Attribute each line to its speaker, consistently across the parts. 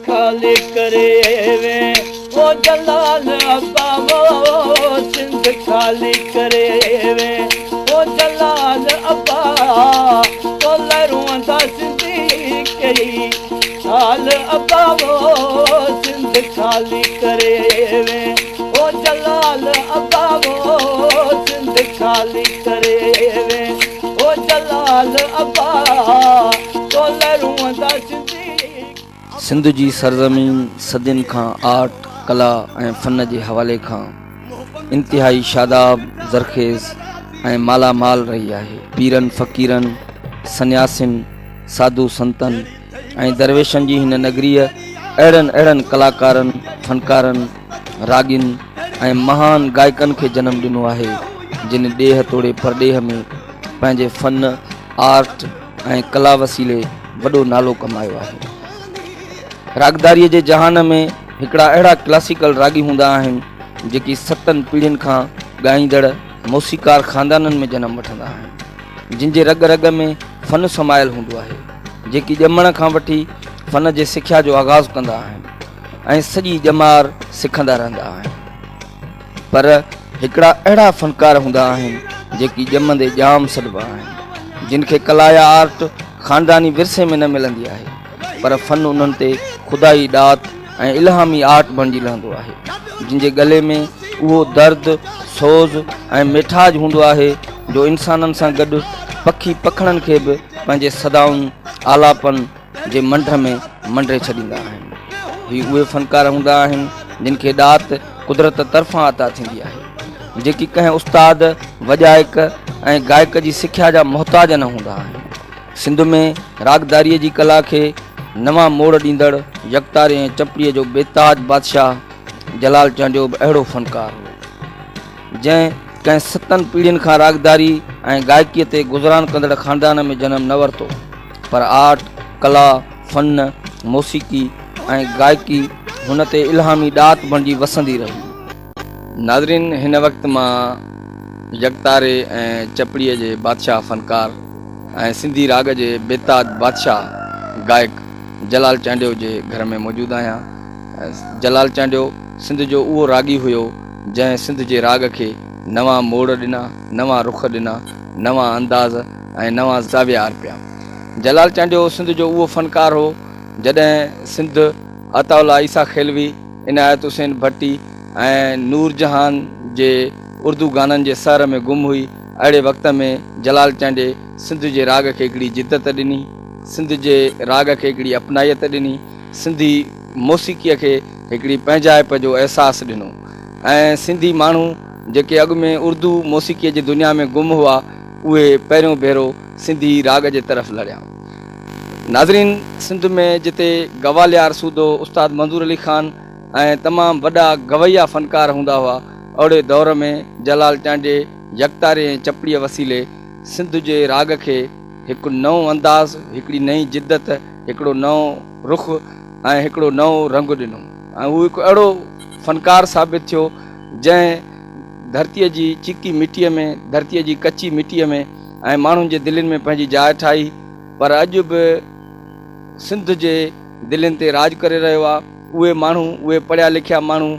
Speaker 1: खाली करे वे वो जलाल अब्बा वो सिंध खाली करे वे वो जलाल अब्बा तो लरुंदा सिंधी कई साल अब्बा वो सिंध खाली करे वे वो जलाल अब्बा वो सिंध खाली करे वे वो जलाल अब्बा तो लरुंदा सिंधी।
Speaker 2: सिंध जी सरज़मीन सदियुनि खां आर्ट कला ऐं फ़न जे हवाले खां इंतिहाई शादाब ज़रख़ेज़ ऐं मालामाल रही आहे। पीरनि फ़क़ीरनि सन्यासिन साधु संतनि ऐं दरवेशनि जी हिन नगरीअ अहिड़नि कलाकारनि फ़नकारनि रागिन ऐं महान गायकनि खे जनमु ॾिनो आहे जिन ॾेह तोड़े परॾेह में पंहिंजे फ़न आर्ट ऐं कला वसीले वॾो नालो कमायो आहे। रागदारीअ जे जहान में हिकिड़ा अहिड़ा क्लासिकल रागी हूंदा आहिनि जेकी 7 पीढ़ियुनि खां ॻाईंदड़ मौसीकार ख़ानदाननि में जनमु वठंदा आहिनि, जिन जे रग रग में फ़न समायल हूंदो आहे, जेकी ॼमण खां वठी फ़न जे सिख्या जो आगाज़ कंदा आहिनि ऐं सॼी ॼमार सिखंदा रहंदा आहिनि। पर हिकिड़ा अहिड़ा फ़नकार हूंदा आहिनि जेकी ॼमंदे ॼाम सॾिबा आहिनि, जिन खे कला या आर्ट ख़ानदानी विरसे में न मिलंदी आहे, पर फ़न उन्हनि ते खुदाई ॾात ऐं इल्हामी आर्ट बणिजी रहंदो आहे, जिन जे गले में उहो दर्द सोज़ ऐं मिठाज हूंदो आहे जो इंसाननि सां गॾु पखी पखड़नि खे बि पंहिंजे सदाउनि आलापन जे मंढ में मंडरे छॾींदा आहिनि। ही उहे फ़नकार हूंदा आहिनि जिन खे ॾात कुदरत तरफ़ां अता थींदी आहे, जेकी कंहिं उस्ताद वॼाइक ऐं गायक जी सिख्या जा मुहताज न हूंदा आहिनि। सिंध में रागदारीअ जी कला खे नवां मोड़ ॾींदड़ यकतारे ऐं चपड़ीअ जो बेताज बादशाह जलाल चांडियो बि अहिड़ो फ़नकार हो, जंहिं कंहिं 7 पीढ़ियुनि खां रागदारी ऐं गायकीअ ते गुज़रान कंदड़ ख़ानदान में जनमु न वरितो, पर आर्ट कला फ़न मौसीक़ी ऐं गायकी हुन ते इल्हामी ॾात बणिजी वसंदी रही। नाज़रीन, हिन वक़्तु मां यकतारे ऐं चपड़ीअ जे बादशाह फ़नकार ऐं सिंधी राग जे बेताज बादशाह गायक जलाल चांडियो जे घर में मौजूदु आहियां। जलाल चांडियो सिंध जो उहो रागी हुयो जंहिं सिंध जे राग खे नवां मोड़ ॾिना, नवां रुख ॾिना, नवां अंदाज़ ऐं नवां ज़ाविया अर्पिया। जलाल चांडियो सिंध जो उहो फ़नकार हो जॾहिं सिंध अताउल्ला ईसा खेलवी, इनायत हुसैन भट्टी ऐं नूर जहान जे उर्दू गाननि जे सर में गुम हुई। अहिड़े वक़्त में जलाल चांडे सिंध जे राग खे हिकिड़ी जिदत ॾिनी, सिंध जे राग खे हिकिड़ी अपनायत ॾिनी, सिंधी मौसीक़ीअ खे हिकिड़ी पंहिंजाइप जो अहसासु ॾिनो ऐं सिंधी माण्हू जेके अॻु में उर्दू मौसीक़ीअ जी दुनिया में गुम हुआ उहे पहिरियों भेरो सिंधी राग जे तरफ़ लड़िया। नाज़रीन, सिंध में जिते गवालियार सूदो उस्ताद मंज़ूर अली ख़ान ऐं तमामु वॾा गवैया फ़नकार हूंदा हुआ, ओड़े दौर में जलाल चांडे यकतारे ऐं चपड़ीअ वसीले सिंध जे राग खे हिकु नओं अंदाज़, हिकिड़ी नई जिदत, हिकिड़ो नओं रुख ऐं हिकिड़ो नओं रंग ॾिनो ऐं उहो हिकु अहिड़ो फ़नकार साबित थियो जंहिं धरतीअ जी चिकी मिटीअ में, धरतीअ जी कची मिटीअ में ऐं माण्हुनि जे दिलनि में पंहिंजी जाइ ठाही। पर अॼु बि सिंध जे दिलनि ते राज करे रहियो आहे। उहे माण्हू, उहे पढ़िया लिखिया माण्हू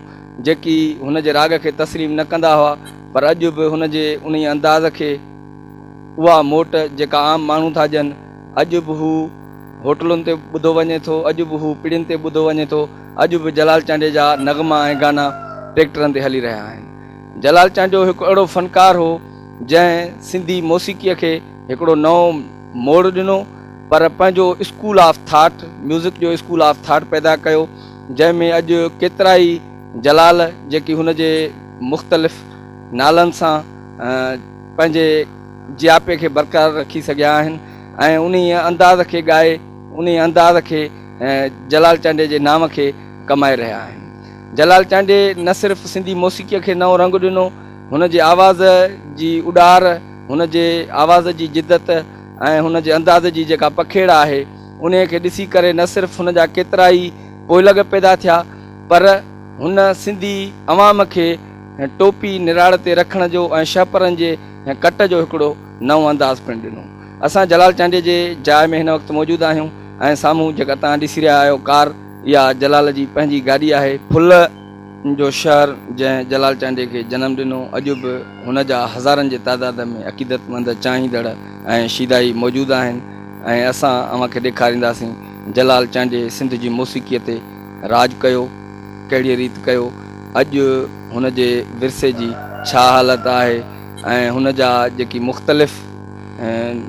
Speaker 2: जेकी हुन जे राग खे तस्लीम न कंदा हुआ, पर अॼु बि हुन जे उन अंदाज़ खे उहा मोट जेका आम माण्हू था ॾियनि, अॼु बि हू होटलुनि ते ॿुधो वञे थो, अॼु बि हू पीढ़ियुनि ते ॿुधो वञे थो, अॼु बि जलाल चांडे जा नगमा ऐं गाना ट्रैक्टरनि ते हली रहिया आहिनि। जलाल चांडियो हिकु अहिड़ो फ़नकार हो जंहिं सिंधी मौसीक़ीअ खे हिकिड़ो नओं मोड़ ॾिनो, पर पंहिंजो स्कूल ऑफ थाट, म्यूज़िक जो स्कूल ऑफ थाट पैदा कयो, जंहिंमें अॼु केतिरा ई जलाल जेकी हुन जे मुख़्तलिफ़ नालनि सां पंहिंजे जियापे खे बरक़रार रखी सघिया आहिनि ऐं उन अंदाज़ खे ॻाए, उन अंदाज़ खे जलाल चांडे जे नाम खे कमाए रहिया आहिनि। जलाल चांडे न सिर्फ़ु सिंधी मौसीक़ीअ खे नओं रंग ॾिनो, हुन जे आवाज़ जी उॾार, हुन जे आवाज़ जी जिदत ऐं हुन जे अंदाज़ जी जेका पखेड़ आहे उन खे ॾिसी करे न सिर्फ़ु हुन जा केतिरा ई पोइलग पैदा थिया, पर हुन सिंधी अवाम खे टोपी निराड़ ते रखण जो ऐं छहपरनि जे कट जो हिकिड़ो नओं अंदाज़ पिणु ॾिनो। असां जलाल चांडे जे जाइ में हिन वक़्तु मौजूदु आहियूं ऐं साम्हूं जेका तव्हां ॾिसी रहिया आहियो कार, इहा जलाल जी पंहिंजी गाॾी आहे। फुल जो शहर जंहिं जलाल चांडे खे जनमु ॾिनो, अॼु बि हुन जा हज़ारनि जे तादाद में अक़ीदतमंद चाहींदड़ ऐं शीदाई मौजूदु आहिनि। ऐं असां अव्हांखे ॾेखारींदासीं जलाल चांडे सिंध जी मौसीक़ीअ ते राज कयो, कहिड़ी रीति कयो, अॼु हुन जे विरसे जी छा हालत आहे ऐं हुन जा जेकी मुख़्तलिफ़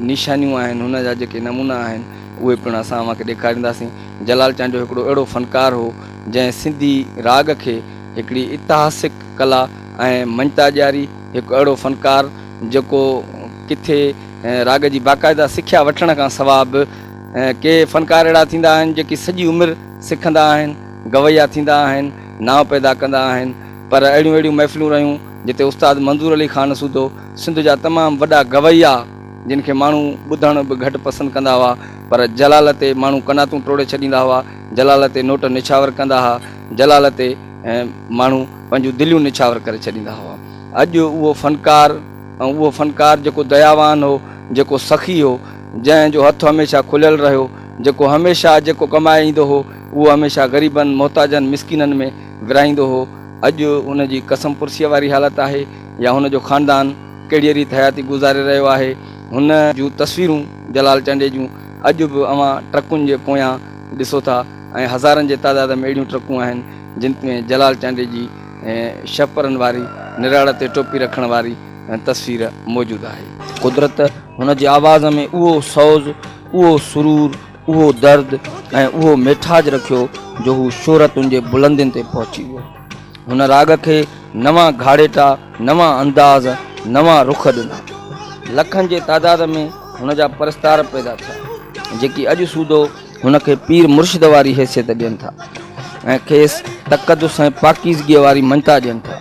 Speaker 2: निशानियूं आहिनि, हुन जा जेके नमूना आहिनि, उहे पिणु असां अव्हांखे ॾेखारींदासीं। जलाल चांडो हिकिड़ो अहिड़ो फ़नकार हो जंहिं सिंधी राग खे हिकिड़ी इतिहासिक कला ऐं मञता ॾियारी। हिकु अहिड़ो फ़नकार जेको किथे राग जी बाक़ाइदा सिख्या वठण खां सवाइ बि के फ़नकार अहिड़ा थींदा आहिनि जेकी सॼी उमिरि सिखंदा आहिनि, गवैया थींदा आहिनि, नाव पैदा कंदा आहिनि। पर अहिड़ियूं अहिड़ियूं महफ़िलूं रहियूं जिते उस्ताद मंज़ूर अली ख़ान सूदो, सिंध जा तमामु वॾा गवैया जिन खे माण्हू ॿुधण बि घटि पसंदि कंदा हुआ, पर जलाल ते माण्हू कनातूं टोड़े छॾींदा हुआ, जलाल ते नोट निछावर कंदा हुआ, जलाल ते माण्हू पंहिंजूं दिलियूं निछावर करे छॾींदा हुआ। अॼु उहो फ़नकार जेको दयावान हो, जेको सखी हो, जंहिंजो हथु हमेशह खुलियल रहियो, जेको हमेशह जेको कमाए ईंदो हो उहो हमेशह ग़रीबनि, मोहताजनि, मिसकिननि में विराईंदो हो। अॼु हुन जी कसम पुरसीअ वारी हालत आहे या हुन जो ख़ानदान कहिड़ी रीति हयाती गुज़ारे रहियो आहे। हुन जूं तस्वीरूं जलाल चांडे जूं अॼु बि अव्हां ट्रकुनि जे पोयां ॾिसो था ऐं हज़ारनि जे तादाद में अहिड़ियूं ट्रकूं आहिनि जिन में जलाल चांडे जी छपरनि वारी, निराड़ ते टोपी रखण वारी तस्वीर मौजूदु आहे। कुदरत हुन जी आवाज़ में उहो सौज़, उहो सुरूर, उहो दर्द ऐं उहो मिठाज रखियो जो हू शोहरतुनि जे बुलंदियुनि ते पहुची वियो। हुन राग खे नवां घाड़ेटा, नवां अंदाज़, नवां रुख ॾिना। लखनि जे तादाद में हुन जा परस्तार पैदा थिया जेकी अॼु सूदो हुन खे पीर मुर्शिद वारी हैसियत ॾियनि था ऐं खेसि तक़दुस ऐं पाकीज़गीअ वारी मञता ॾियनि था।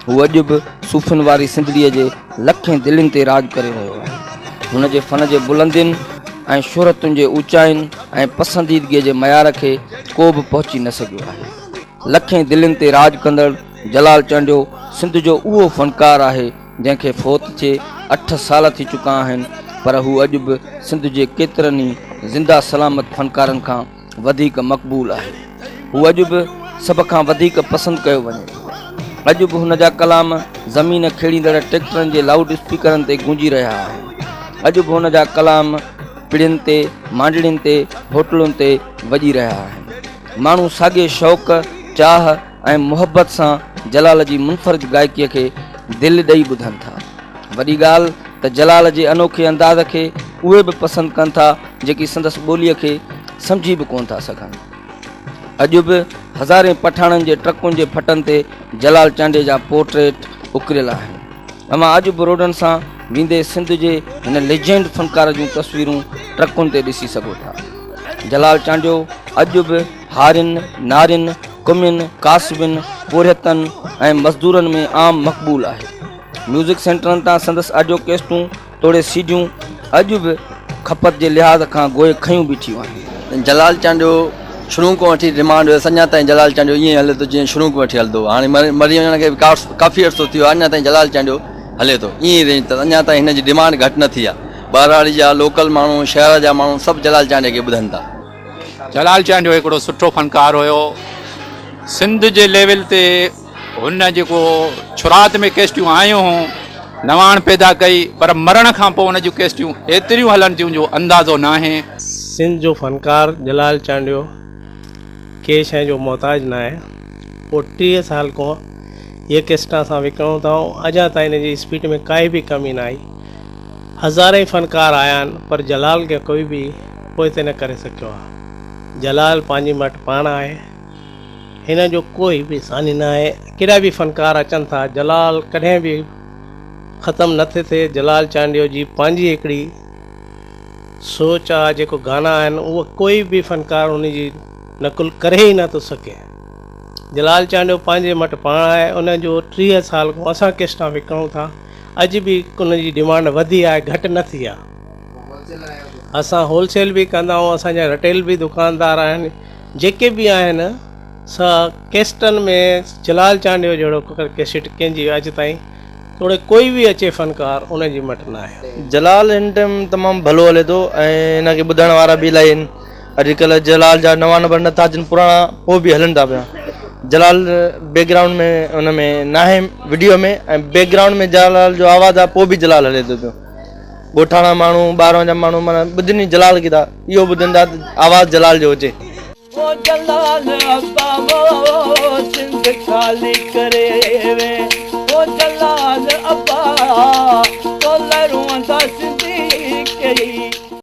Speaker 2: हू अॼु बि सूफ़ियुनि वारी सिंधड़ीअ जे लखें दिलनि ते राज करे रहियो आहे। हुन जे फ़न जे बुलंदियुनि ऐं शोहरतुनि जे ऊचाइनि ऐं पसंदीदगीअ जे मयार खे को बि पहुची न सघियो आहे। लखें दिलनि ते राज कंदड़ जलाल चांडो सिंध जो उहो फ़नकार आहे जंहिंखे फ़ौत थिए 8 साल थी चुका आहिनि, पर हू अॼु बि सिंध जे केतिरनि ई ज़िंदा सलामत फ़नकारनि खां वधीक मक़बूल आहे। हू अॼु बि सभ खां वधीक पसंदि कयो वञे। अॼु बि हुन जा कलाम ज़मीन खेड़ींदड़ ट्रैक्टरनि जे लाउड स्पीकरनि ते गूंजी रहिया आहिनि। अॼु बि हुन जा कलाम पिड़ियुनि ते, मांडड़ियुनि ते, होटलुनि ते वॼी रहिया आहिनि। माण्हू साॻे शौक़, चाह ऐं मुहबत सां जलाल जी मुनफ़रिद गायकीअ खे दिलि ॾेई ॿुधनि था। वॾी ॻाल्हि त जलाल जे अनोखे अंदाज़ खे उहे बि पसंदि कनि था जेकी संदसि ॿोलीअ खे सम्झी बि कोन था सघनि। अॼु बि हज़ारे पठाणनि जे ट्रकुनि जे फटनि ते जलाल चांडे जा पोर्ट्रेट उकिरियल आहिनि। अमां अॼु बि रोडनि सां वेंदे सिंध जे हिन लेजेंड फ़नकार जूं तस्वीरूं ट्रकुनि ते ॾिसी सघो था। जलाल चांडो अॼु बि हारियुनि, नारियुनि, कुमियुनि, कासिबनि, पोरियतनि ऐं मज़दूरनि में आम मक़बूल आहे। म्यूज़िक सेंटरनि तां संदसि ऑडियो कैस्टूं तोड़े सीडियूं अॼु बि खपत जे लिहाज़ खां गोए खयूं बीठियूं आहिनि।
Speaker 3: जलाल चांडो शुरू खां वठी डिमांड हुयो, अञा ताईं जलाल चांडो ईअं हले थो जीअं शुरू खां वठी हलंदो। हाणे मरी वञण खे काफ़ी अर्सो थियो, अञा ताईं जलाल चांडो हले थो ईअं ई रेंज त अञा ताईं हिन जी डिमांड घटि न थी आहे। ॿाहिराड़ी जा लोकल माण्हू, शहर जा माण्हू सभु जलाल चांडे खे ॿुधनि था।
Speaker 4: जलाल चांडो हिकिड़ो सुठो फ़नकार हुयो। सिंध जे लेवल ते हुन जेको शुरात में कैस्टियूं आयूं हुयूं, नवाण पैदा कई, पर मरण खां पोइ हुन जूं कैस्टियूं एतिरियूं हलनि थियूं जो अंदाज़ो न आहे।
Speaker 5: सिंध जो फ़नकार जलाल चांडो के शइ जो मोहताज न आहे। पोइ 30 साल खां इहे कैस्टां असां विकिणूं था, अञा ताईं हिन जी स्पीड में काई बि कमी न आई। हज़ारे फ़नकार आया आहिनि पर जलाल खे कोई बि पोइ न करे सघियो आहे। जलाल पंहिंजी वटि पाण आहे, हिन जो कोई बि सानी न आहे। कहिड़ा बि फ़नकार अचनि था, जलाल कॾहिं बि ख़तमु न थिए। जलाल चांडो जी पंहिंजी हिकिड़ी सोच आहे, जेको गाना आहिनि उहो कोई बि फ़नकार उन जी नकुल करे ई नथो सघे। जलाल चांडो पंहिंजे वटि पाण आहे, उन जो 30 साल खां असां कैस्टां विकिणूं था, अॼु बि उन जी डिमांड वधी आहे, घटि न थी आहे। असां होलसेल बि कंदा आहियूं, असांजा रिटेल बि दुकानदार आहिनि, जेके बि आहिनि सा कैस्टनि में जलाल चांडो जहिड़ो कैसेट कंहिंजी अॼु ताईं थोरे कोई बि अचे फ़नकार उन जी मट न आहे।
Speaker 3: जलाल हिन टाइम तमामु भलो हले थो ऐं हिन खे ॿुधण वारा बि इलाही आहिनि।
Speaker 6: अॼुकल्ह जलाल जा नवां नंबर नथा अचनि, पुराणा पोइ बि हलनि था पिया। जलाल बैकग्राउंड में उन में न आहे वीडियो में, ऐं बैकग्राउंड में जलाल जो आवाज़ु आहे पोइ बि जलाल हले थो पियो। ॻोठाणा माण्हू ॿाहिरां जा माण्हू माना ॿुधनि जलाल कीधा, इहो ॿुधनि था आवाज़ु जलाल जो हुजे।
Speaker 1: ओ जलाल अब्बा वो सिंध खाली करे वे